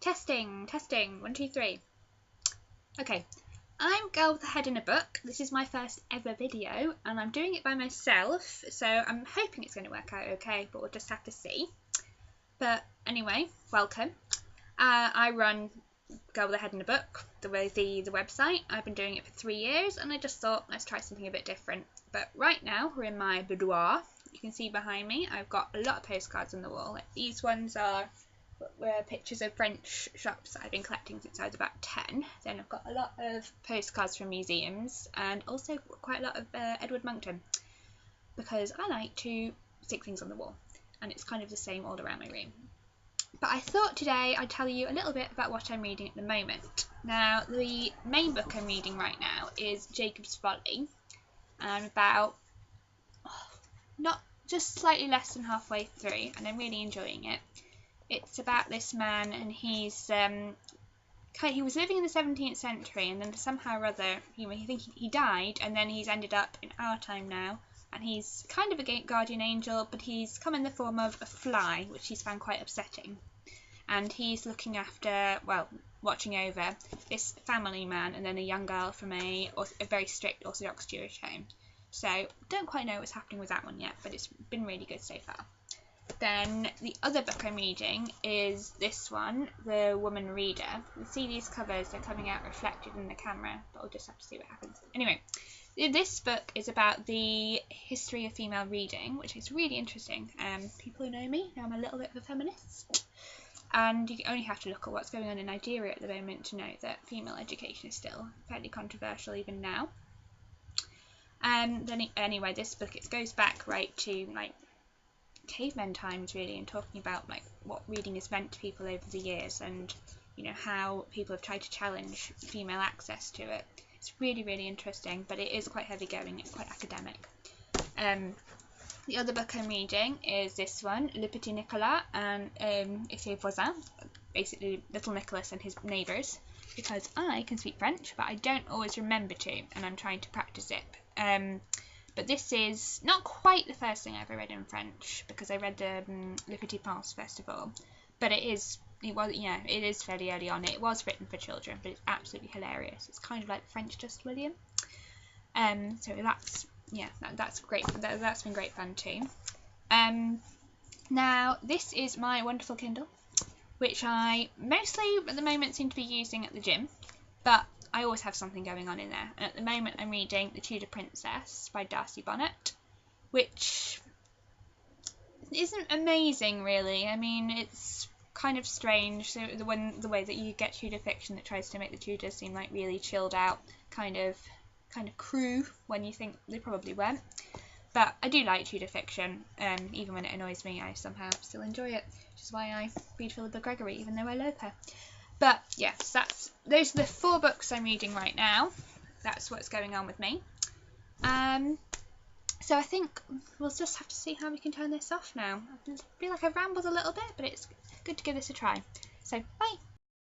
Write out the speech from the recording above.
Testing, 1, 2, 3. Okay, I'm Girl with a Head in a Book. This is my first ever video and I'm doing it by myself, so I'm hoping it's going to work out okay, but we'll just have to see. But anyway, welcome. I run Girl with a Head in a Book, the website. I've been doing it for 3 years and I just thought let's try something a bit different. But right now we're in my boudoir. You can see behind me I've got a lot of postcards on the wall. Like, these ones are pictures of French shops that I've been collecting since I was about 10. Then I've got a lot of postcards from museums and also quite a lot of Edward Monckton, because I like to stick things on the wall and it's kind of the same all around my room. But I thought today I'd tell you a little bit about what I'm reading at the moment. Now, the main book I'm reading right now is Jacob's Folly, and I'm about not just slightly less than halfway through and I'm really enjoying it. It's about this man, and he was living in the 17th century, and then somehow or other he died, and then he's ended up in our time now, and he's kind of a guardian angel, but he's come in the form of a fly, which he's found quite upsetting, and he's looking after, well, watching over this family man and then a young girl from a very strict Orthodox Jewish home. So don't quite know what's happening with that one yet, but it's been really good so far. Then the other book I'm reading is this one, The Woman Reader. You see these covers, they're coming out reflected in the camera, but I'll just have to see what happens. Anyway, this book is about the history of female reading, which is really interesting. People who know me know I'm a little bit of a feminist, and you only have to look at what's going on in Nigeria at the moment to know that female education is still fairly controversial even now. Anyway, this book, it goes back right to like caveman times really, and talking about like what reading has meant to people over the years, and you know how people have tried to challenge female access to it. It's really, really interesting, but it is quite heavy going. It's quite academic. The other book I'm reading is this one, Le Petit Nicolas and ses voisins, basically Little Nicholas and his neighbours, because I can speak French but I don't always remember to, and I'm trying to practice it. But this is not quite the first thing I ever read in French, because I read the Le Petit Prince first of all. But it is fairly early on. It was written for children, but it's absolutely hilarious. It's kind of like French Just William. So that's great. That's been great fun too. Now this is my wonderful Kindle, which I mostly at the moment seem to be using at the gym, but I always have something going on in there, and at the moment I'm reading The Tudor Princess by Darcy Bonnet, which isn't amazing really. I mean, it's kind of strange, so the way that you get Tudor fiction that tries to make the Tudors seem like really chilled out, kind of crew, when you think they probably weren't. But I do like Tudor fiction, even when it annoys me, I somehow still enjoy it, which is why I read Philippa Gregory, even though I loathe her. But yes, those are the 4 books I'm reading right now. That's what's going on with me. So I think we'll just have to see how we can turn this off now. I feel like I've rambled a little bit, but it's good to give this a try. So bye!